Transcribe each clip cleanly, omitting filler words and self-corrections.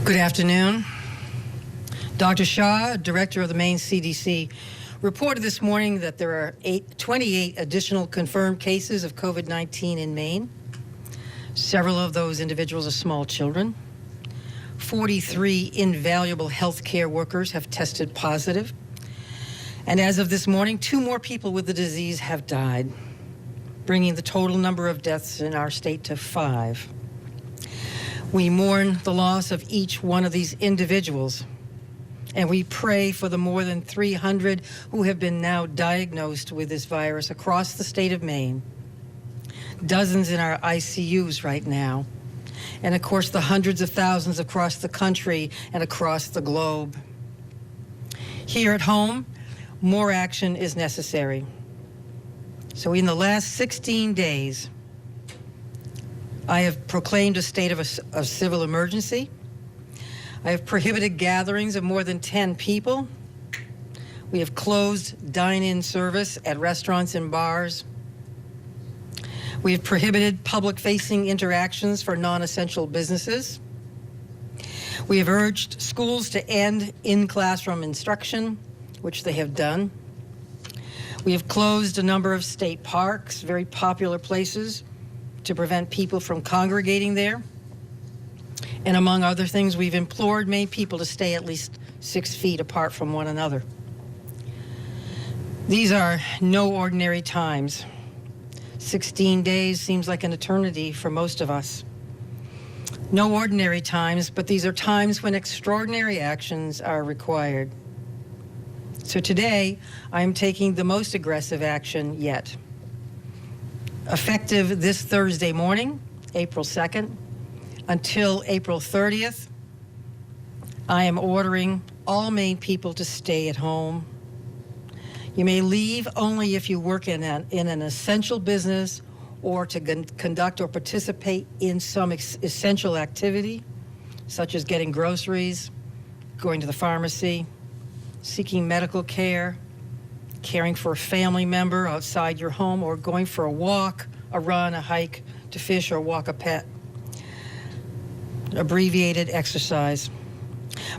Good afternoon. Dr. Shah, director of the Maine CDC, reported this morning that there are 28 additional confirmed cases of COVID-19 in Maine. Several of those individuals are small children. 43 invaluable healthcare workers have tested positive. And as of this morning, 2 more people with the disease have died, bringing the total number of deaths in our state to 5. We mourn the loss of each one of these individuals, and we pray for the more than 300 who have been now diagnosed with this virus across the state of Maine. Dozens in our ICUs right now, and of course the hundreds of thousands across the country and across the globe. Here at home, more action is necessary. So in the last 16 days, I have proclaimed a state of a civil emergency. I have prohibited gatherings of more than 10 people. We have closed dine-in service at restaurants and bars. We have prohibited public-facing interactions for non-essential businesses. We have urged schools to end in-classroom instruction, which they have done. We have closed a number of state parks, very popular places, to prevent people from congregating there. And among other things, we've implored Maine people to stay at least 6 feet apart from one another. These are no ordinary times. 16 days seems like an eternity for most of us. No ordinary times, but these are times when extraordinary actions are required. So today, I'm taking the most aggressive action yet. Effective this Thursday morning, April 2nd, until April 30th, I am ordering all Maine people to stay at home. You may leave only if you work in an essential business or to conduct or participate in some essential activity, such as getting groceries, going to the pharmacy, seeking medical care, caring for a family member outside your home, or going for a walk, a run, a hike, to fish or walk a pet. Abbreviated exercise.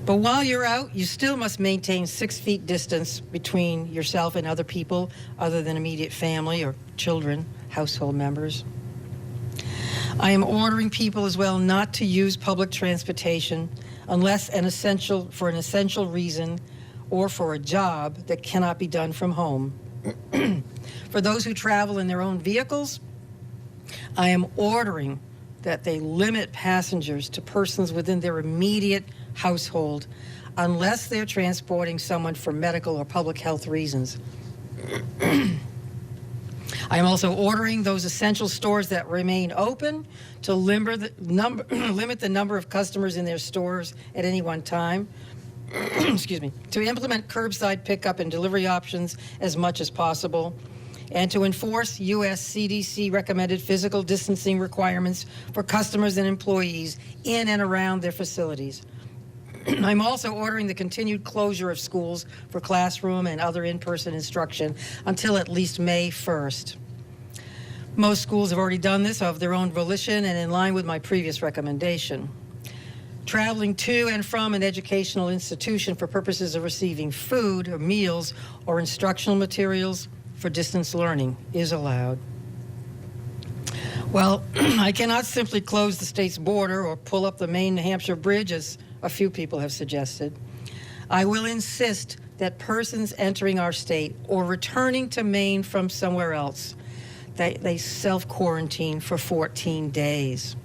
But while you're out, you still must maintain 6 feet distance between yourself and other people other than immediate family or children, household members. I am ordering people as well not to use public transportation unless for an essential reason or for a job that cannot be done from home. For those who travel in their own vehicles, I am ordering that they limit passengers to persons within their immediate household unless they're transporting someone for medical or public health reasons. I am also ordering those essential stores that remain open to limit the number of customers in their stores at any one time. Excuse me, to implement curbside pickup and delivery options as much as possible, and to enforce U.S. CDC recommended physical distancing requirements for customers and employees in and around their facilities. I'm also ordering the continued closure of schools for classroom and other in-person instruction until at least May 1st. Most schools have already done this of their own volition and in line with my previous recommendation. Traveling to and from an educational institution for purposes of receiving food or meals or instructional materials for distance learning is allowed. Well, I cannot simply close the state's border or pull up the Maine-New Hampshire bridge, as a few people have suggested. I will insist that persons entering our state or returning to Maine from somewhere else, they self-quarantine for 14 days.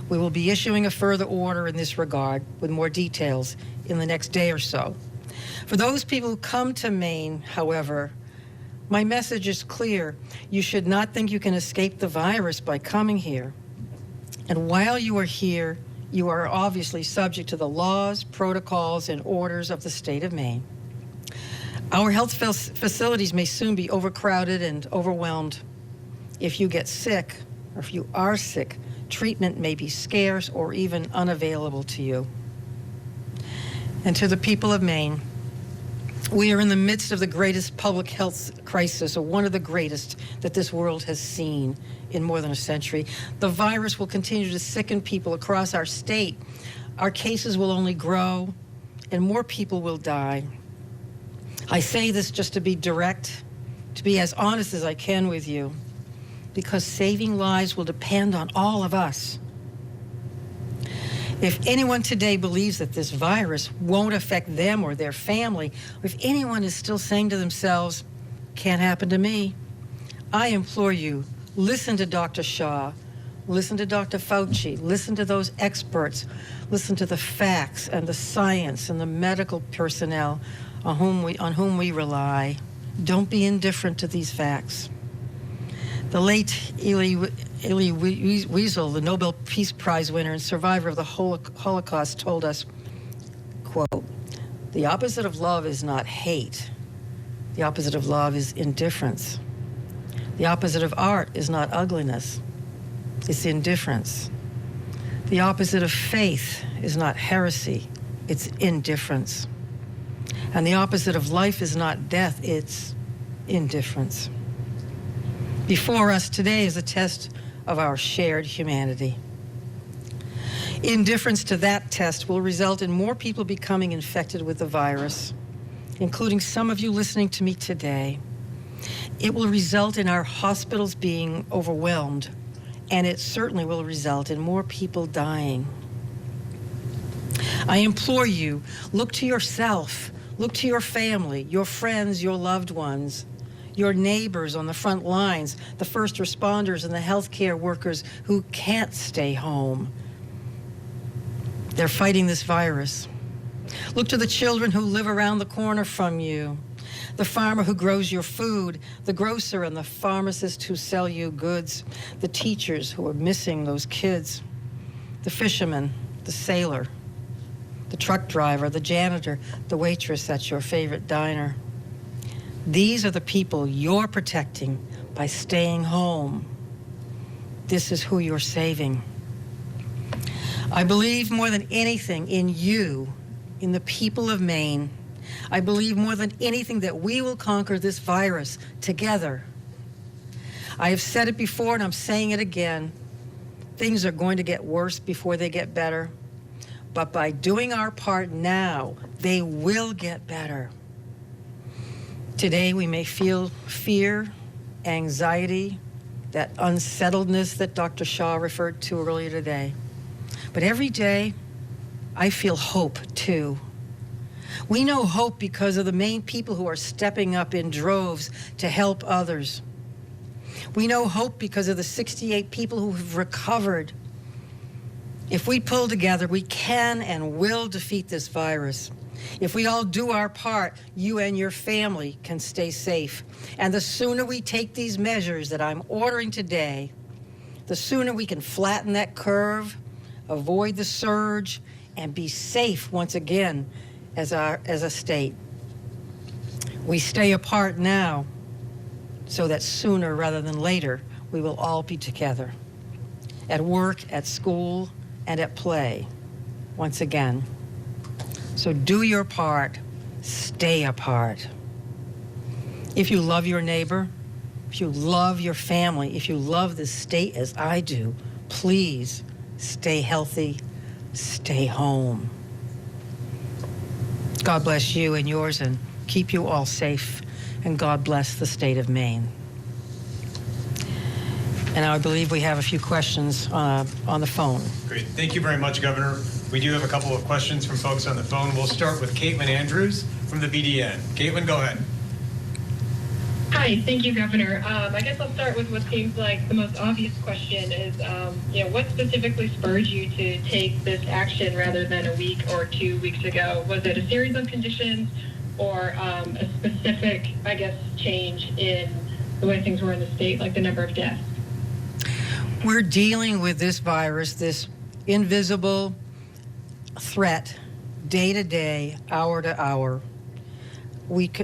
We will be issuing a further order in this regard with more details in the next day or so. For those people who come to Maine, however, my message is clear. You should not think you can escape the virus by coming here. And while you are here, you are obviously subject to the laws, protocols, and orders of the state of Maine. Our health facilities may soon be overcrowded and overwhelmed. If you get sick, or if you are sick, treatment may be scarce or even unavailable to you. And to the people of Maine, we are in the midst of the greatest public health crisis, or one of the greatest that this world has seen in more than a century. The virus will continue to sicken people across our state our cases will only grow and more people will die. I say this just to be direct, to be as honest as I can with you, because saving lives will depend on all of us. If anyone today believes that this virus won't affect them or their family, or if anyone is still saying to themselves, can't happen to me, I implore you, listen to Dr. Shaw, listen to Dr. Fauci, listen to those experts, listen to the facts and the science and the medical personnel on whom we rely. Don't be indifferent to these facts. The late Elie Wiesel, the Nobel Peace Prize winner and survivor of the Holocaust, told us, quote, "The opposite of love is not hate. The opposite of love is indifference. The opposite of art is not ugliness. It's indifference. The opposite of faith is not heresy. It's indifference. And the opposite of life is not death. It's indifference." Before us today is a test of our shared humanity. Indifference to that test will result in more people becoming infected with the virus, including some of you listening to me today. It will result in our hospitals being overwhelmed, and it certainly will result in more people dying. I implore you, look to yourself, look to your family, your friends, your loved ones, your neighbors on the front lines, the first responders and the healthcare workers who can't stay home. They're fighting this virus. Look to the children who live around the corner from you, the farmer who grows your food, the grocer and the pharmacist who sell you goods, the teachers who are missing those kids, the fisherman, the sailor, the truck driver, the janitor, the waitress at your favorite diner. These are the people you're protecting by staying home. This is who you're saving. I believe more than anything in you, in the people of Maine. I believe more than anything that we will conquer this virus together. I have said it before and I'm saying it again. Things are going to get worse before they get better. But by doing our part now, they will get better. Today we may feel fear, anxiety, that unsettledness that Dr. Shaw referred to earlier today. But every day, I feel hope too. We know hope because of the Maine people who are stepping up in droves to help others. We know hope because of the 68 people who have recovered. If we pull together, we can and will defeat this virus. If we all do our part, you and your family can stay safe. And the sooner we take these measures that I'm ordering today, the sooner we can flatten that curve, avoid the surge, and be safe once again as a state. We stay apart now so that sooner rather than later, we will all be together. At work, at school, and at play, once again. So do your part, stay apart. If you love your neighbor, if you love your family, if you love this state as I do, please stay healthy, stay home. God bless you and yours and keep you all safe, and God bless the state of Maine. And I believe we have a few questions on the phone. Great. Thank you very much, Governor. We do have a couple of questions from folks on the phone. We'll start with Caitlin Andrews from the BDN. Caitlin, go ahead. Hi, thank you, Governor. I guess I'll start with what seems like the most obvious question is, what specifically spurred you to take this action rather than a week or 2 weeks ago? Was it a series of conditions or a specific, change in the way things were in the state, like the number of deaths? We're dealing with this virus, this invisible threat, day to day, hour to hour.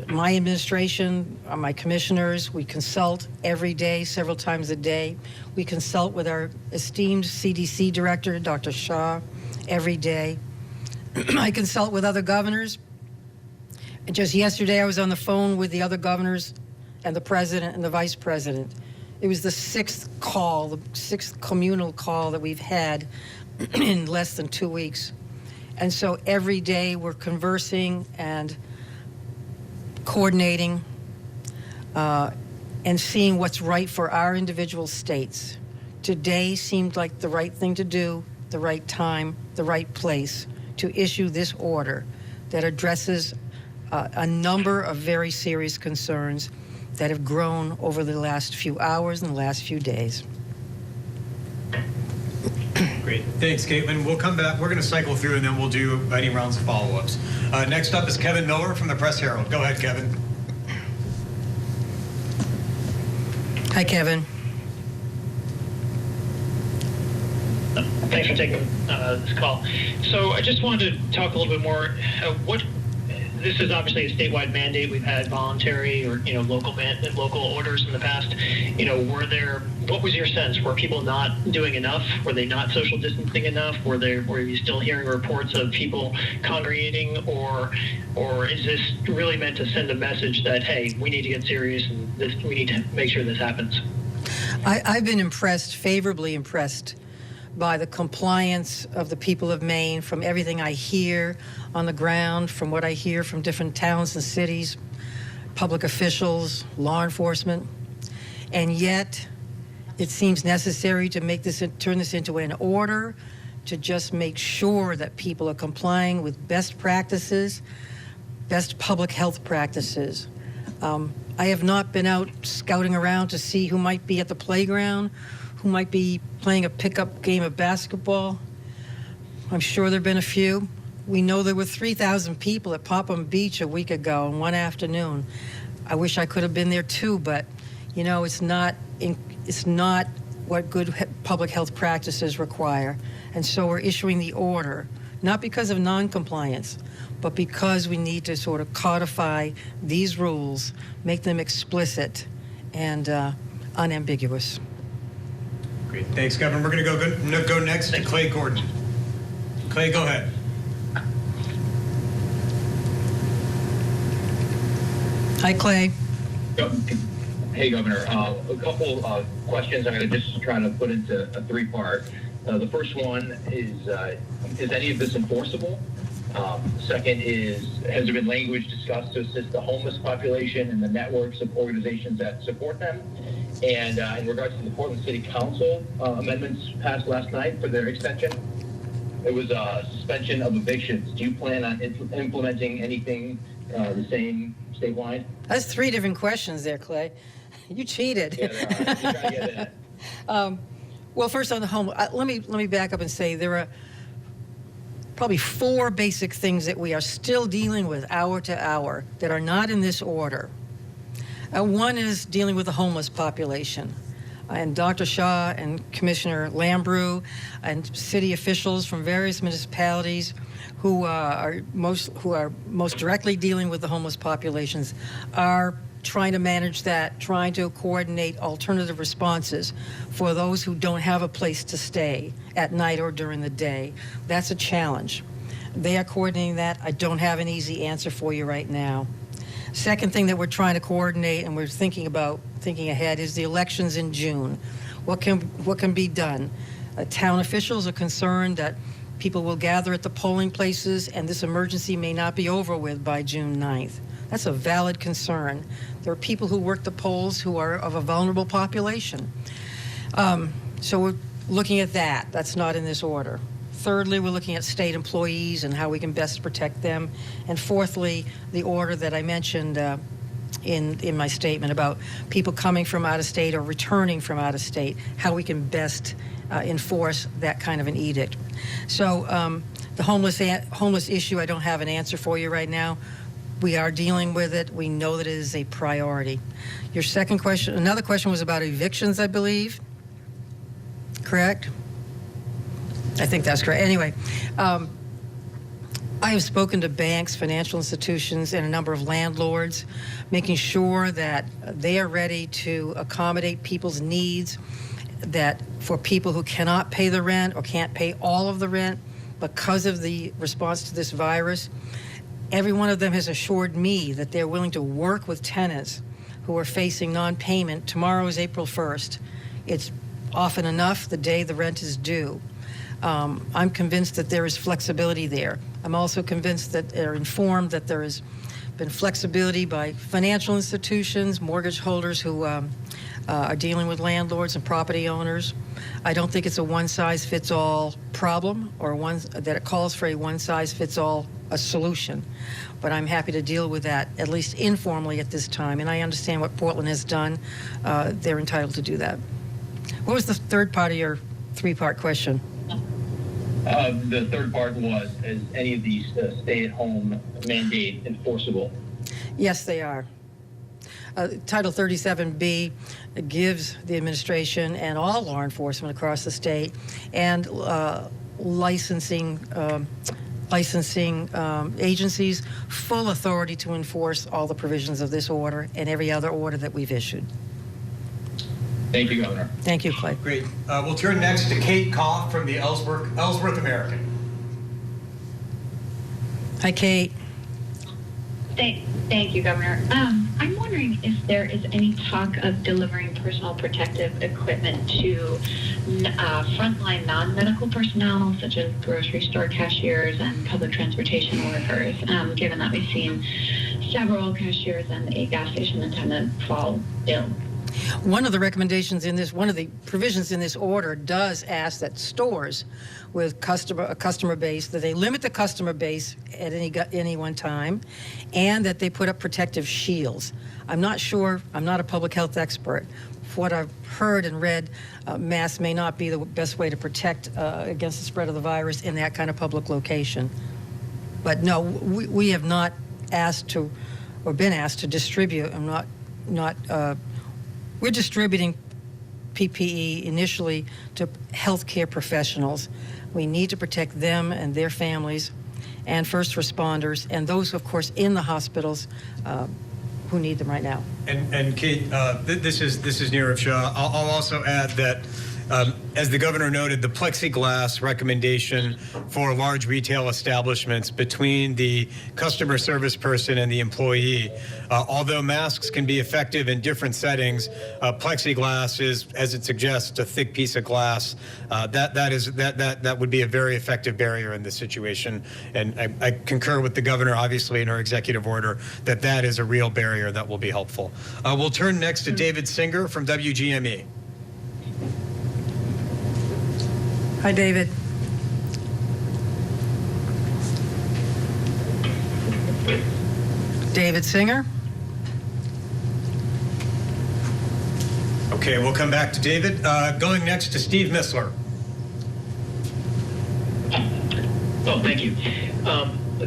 My administration, my commissioners, we consult every day, several times a day. We consult with our esteemed CDC director, Dr. Shaw, every day. I consult with other governors. And just yesterday, I was on the phone with the other governors and the president and the vice president. It was the sixth communal call that we've had in less than 2 weeks. And so every day we're conversing and coordinating and seeing what's right for our individual states. Today seemed like the right thing to do, the right time, the right place to issue this order that addresses a number of very serious concerns that have grown over the last few hours and the last few days. Great. Thanks, Caitlin. We'll come back. We're going to cycle through, and then we'll do any rounds of follow-ups. Next up is Kevin Miller from the Press Herald. Go ahead, Kevin. Hi, Kevin. Thanks for taking this call. So I just wanted to talk a little bit more. This is obviously a statewide mandate. We've had voluntary or local orders in the past. What was your sense? Were people not doing enough? Were they not social distancing enough? Were you still hearing reports of people congregating, or is this really meant to send a message that, hey, we need to get serious and we need to make sure this happens? I've been favorably impressed by the compliance of the people of Maine from everything I hear on the ground, from what I hear from different towns and cities, public officials, law enforcement. And yet, it seems necessary to turn this into an order to just make sure that people are complying with best practices, best public health practices. I have not been out scouting around to see who might be at the playground, who might be playing a pickup game of basketball. I'm sure there have been a few. We know there were 3,000 people at Popham Beach a week ago in one afternoon. I wish I could have been there too, but it's not what good public health practices require. And so we're issuing the order, not because of non-compliance, but because we need to sort of codify these rules, make them explicit and unambiguous. Great. Thanks, Kevin. We're going to go next to Clay Gordon. Clay, go ahead. Hi, Clay. Hey, Governor. A couple questions I'm going to just try to put into a three-part. The first one is any of this enforceable? Second is, has there been language discussed to assist the homeless population and the networks of organizations that support them? And in regards to the Portland City Council amendments passed last night for their extension, it was a suspension of evictions. Do you plan on implementing anything the same statewide? That's three different questions there, Clay. You cheated. Yeah, Well, first on the home, let me back up and say there are probably four basic things that we are still dealing with hour to hour that are not in this order. One is dealing with the homeless population. And Dr. Shaw and Commissioner Lambrou and city officials from various municipalities who are most directly dealing with the homeless populations are trying to manage that, trying to coordinate alternative responses for those who don't have a place to stay at night or during the day. That's a challenge. They are coordinating that. I don't have an easy answer for you right now. Second thing that we're trying to coordinate and we're thinking ahead is the elections in June. What can be done? Town officials are concerned that people will gather at the polling places and this emergency may not be over with by June 9th. That's a valid concern. There are people who work the polls who are of a vulnerable population. So we're looking at that. That's not in this order. Thirdly, we're looking at state employees and how we can best protect them. And fourthly, the order that I mentioned in my statement about people coming from out of state or returning from out of state, how we can best enforce that kind of an edict. So the homeless issue, I don't have an answer for you right now. We are dealing with it. We know that it is a priority. Your second question, another question was about evictions, I believe. Correct? I think that's correct. Anyway, I have spoken to banks, financial institutions, and a number of landlords, making sure that they are ready to accommodate people's needs, that for people who cannot pay the rent or can't pay all of the rent because of the response to this virus, every one of them has assured me that they're willing to work with tenants who are facing non-payment. Tomorrow is April 1st. It's often enough the day the rent is due. I'm convinced that there is flexibility there. I'm also convinced that they're informed that there has been flexibility by financial institutions, mortgage holders who are dealing with landlords and property owners. I don't think it's a one-size-fits-all problem or that it calls for a one-size-fits-all solution. But I'm happy to deal with that, at least informally at this time. And I understand what Portland has done. They're entitled to do that. What was the third part of your three-part question? The third part was, is any of these stay-at-home mandate enforceable? Yes, they are. Title 37B gives the administration and all law enforcement across the state and licensing agencies full authority to enforce all the provisions of this order and every other order that we've issued. Thank you, Governor. Thank you, Clay. Great. We'll turn next to Kate Koff from the Ellsworth American. Hi, Kate. Thank you, Governor. I'm wondering if there is any talk of delivering personal protective equipment to frontline non-medical personnel, such as grocery store cashiers and public transportation workers, given that we've seen several cashiers and a gas station attendant fall ill. One of the recommendations in this, one of the provisions in this order does ask that stores with a customer base, that they limit the customer base at any one time, and that they put up protective shields. I'm not sure, I'm not a public health expert. For what I've heard and read, masks may not be the best way to protect against the spread of the virus in that kind of public location. But no, we have not asked to, or been asked to distribute. We're distributing PPE initially to healthcare professionals. We need to protect them and their families and first responders and those, of course, in the hospitals who need them right now. And Kate, this is Nirav Shah. I'll also add that, as the governor noted, the plexiglass recommendation for large retail establishments between the customer service person and the employee, although masks can be effective in different settings, plexiglass is, as it suggests, a thick piece of glass. That would be a very effective barrier in this situation. And I concur with the governor, obviously, in her executive order, that is a real barrier that will be helpful. We'll turn next to David Singer from WGME. Hi, David. David Singer. Okay, we'll come back to David. Going next to Steve Missler. Oh, thank you.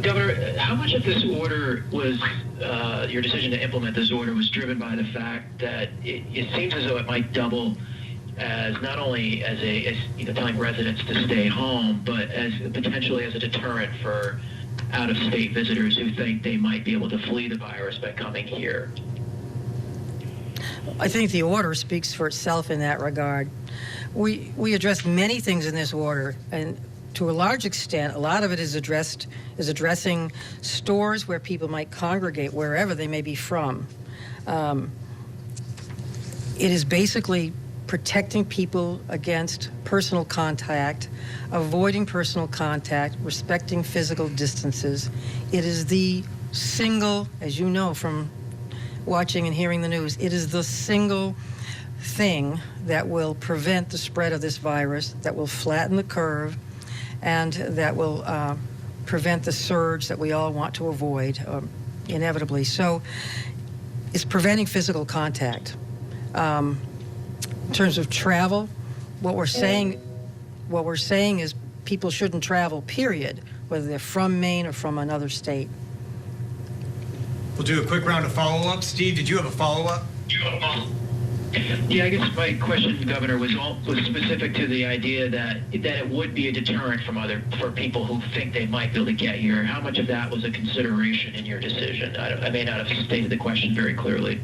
Governor, how much of this order was, your decision to implement this order was driven by the fact that it seems as though it might double as not only as telling residents to stay home, but as potentially as a deterrent for out-of-state visitors who think they might be able to flee the virus by coming here? I think the order speaks for itself in that regard. We address many things in this order, and to a large extent, a lot of it is addressing stores where people might congregate, wherever they may be from. It is basically protecting people against personal contact, avoiding personal contact, respecting physical distances. It is the single, as you know from watching and hearing the news, it is the single thing that will prevent the spread of this virus, that will flatten the curve, and that will prevent the surge that we all want to avoid, inevitably. So it's preventing physical contact. In terms of travel, what we're saying is people shouldn't travel, period, whether they're from Maine or from another state. We'll do a quick round of follow-up. Steve, did you have a follow-up? Yeah, I guess my question, Governor, was specific to the idea that it would be a deterrent for people who think they might be able to get here. How much of that was a consideration in your decision? I may not have stated the question very clearly.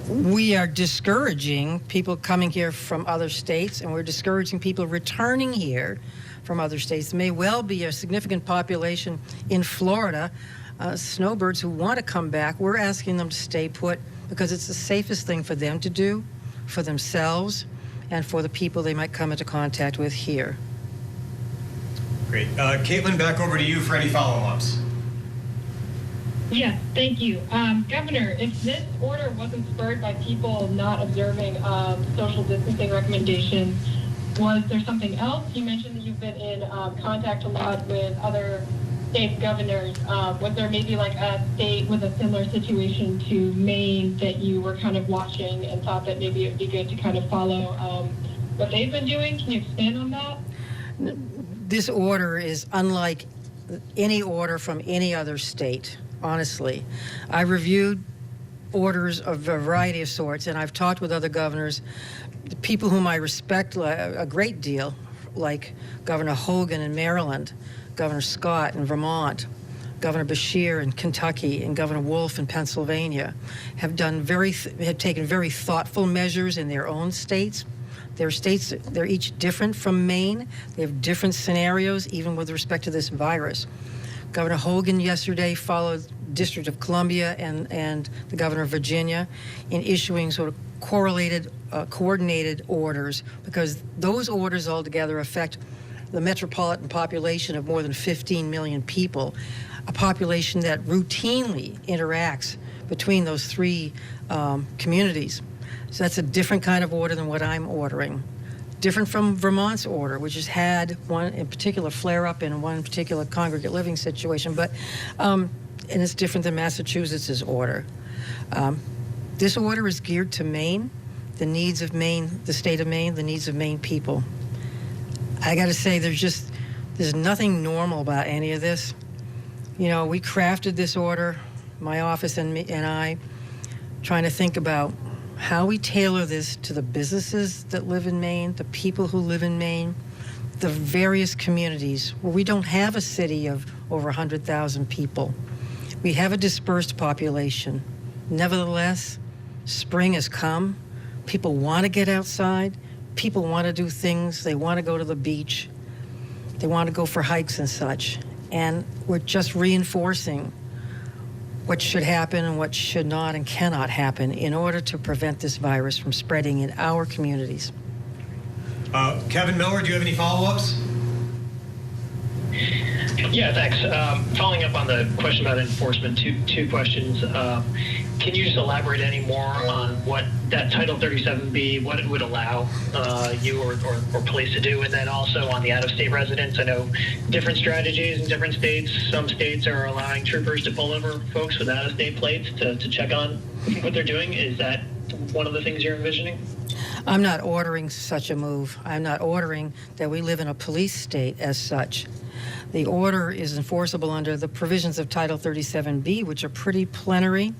We are discouraging people coming here from other states, and we're discouraging people returning here from other states. There may well be a significant population in Florida, snowbirds who want to come back. We're asking them to stay put because it's the safest thing for them to do, for themselves, and for the people they might come into contact with here. Great. Caitlin, back over to you for any follow-ups. Yes, thank you. Governor, if this order wasn't spurred by people not observing social distancing recommendations, was there something else? You mentioned that you've been in contact a lot with other state governors. Was there maybe like a state with a similar situation to Maine that you were kind of watching and thought that maybe it would be good to kind of follow what they've been doing? Can you expand on that? This order is unlike any order from any other state, honestly. I reviewed orders of a variety of sorts, and I've talked with other governors, people whom I respect a great deal, like Governor Hogan in Maryland, Governor Scott in Vermont, Governor Beshear in Kentucky, and Governor Wolf in Pennsylvania, have taken very thoughtful measures in their own states. Their states, they're each different from Maine. They have different scenarios, even with respect to this virus. Governor Hogan yesterday followed District of Columbia and the Governor of Virginia in issuing sort of coordinated orders, because those orders altogether affect the metropolitan population of more than 15 million people, a population that routinely interacts between those three communities. So that's a different kind of order than what I'm ordering. Different from Vermont's order, which has had one in particular flare-up in one particular congregate living situation, but and it's different than Massachusetts's order. This order is geared to Maine, the needs of Maine, the state of Maine, the needs of Maine people. I got to say, there's nothing normal about any of this. You know, we crafted this order, my office and I, trying to think about how we tailor this to the businesses that live in Maine, the people who live in Maine, the various communities where we don't have a city of over 100,000 people. We have a dispersed population. Nevertheless, spring has come. People want to get outside. People want to do things. They want to go to the beach. They want to go for hikes and such. And we're just reinforcing what should happen and what should not and cannot happen in order to prevent this virus from spreading in our communities. Kevin Miller, do you have any follow-ups? Yeah, thanks. Following up on the question about enforcement, two questions. Can you just elaborate any more on what that Title 37B, what it would allow you or police to do, and then also on the out-of-state residents? I know different strategies in different states. Some states are allowing troopers to pull over folks with out-of-state plates to check on what they're doing. Is that one of the things you're envisioning? I'm not ordering such a move. I'm not ordering that we live in a police state as such. The order is enforceable under the provisions of Title 37B, which are pretty plenary.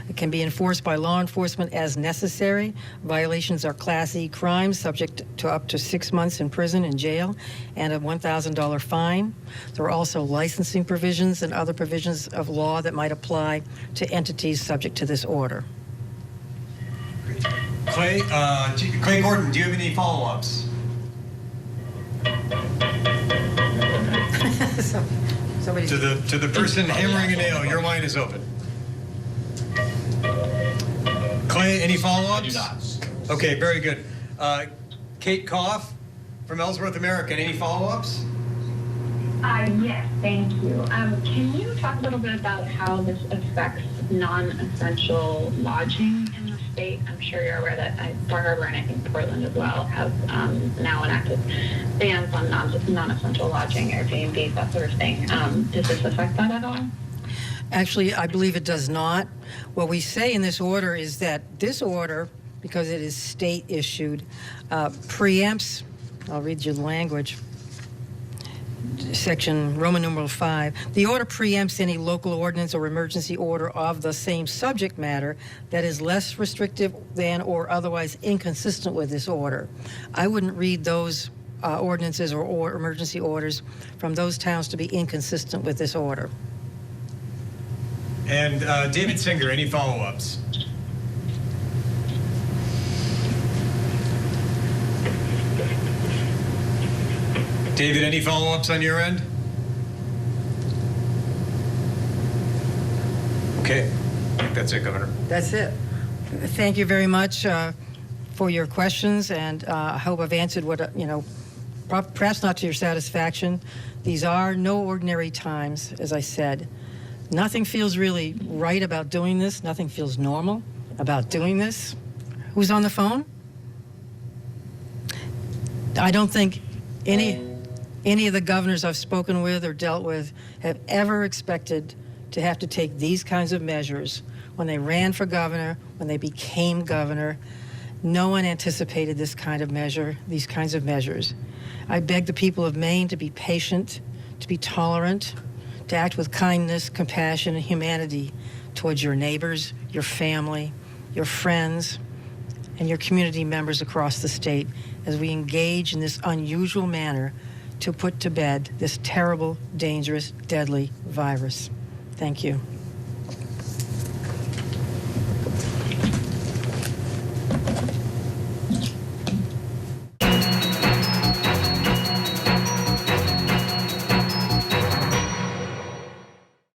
It can be enforced by law enforcement as necessary. Violations are Class E crimes, subject to up to 6 months in prison and jail and a $1,000 fine. There are also licensing provisions and other provisions of law that might apply to entities subject to this order. Clay Gordon, do you have any follow-ups? Somebody To the person hammering a nail, your line is open. Clay, any follow-ups? I do not. Okay, very good. Kate Koff from Ellsworth American, any follow-ups? Yes, thank you. Can you talk a little bit about how this affects non-essential lodging in the state? I'm sure you're aware that Bar Harbor and I think Portland as well have now enacted bans on non-essential lodging, Airbnb, that sort of thing. Does this affect that at all? Actually, I believe it does not. What we say in this order is that this order, because it is state issued, preempts, I'll read you the language, section Roman numeral 5. The order preempts any local ordinance or emergency order of the same subject matter that is less restrictive than or otherwise inconsistent with this order. I wouldn't read those ordinances or emergency orders from those towns to be inconsistent with this order. And David Singer, any follow-ups? David, any follow-ups on your end? Okay, I think that's it, Governor. That's it. Thank you very much for your questions, and I hope I've answered what, perhaps not to your satisfaction. These are no ordinary times, as I said. Nothing feels really right about doing this. Nothing feels normal about doing this. Who's on the phone? I don't think any of the governors I've spoken with or dealt with have ever expected to have to take these kinds of measures when they ran for governor, when they became governor. No one anticipated this kind of measure, these kinds of measures. I beg the people of Maine to be patient, to be tolerant, to act with kindness, compassion, and humanity towards your neighbors, your family, your friends, and your community members across the state as we engage in this unusual manner to put to bed this terrible, dangerous, deadly virus. Thank you.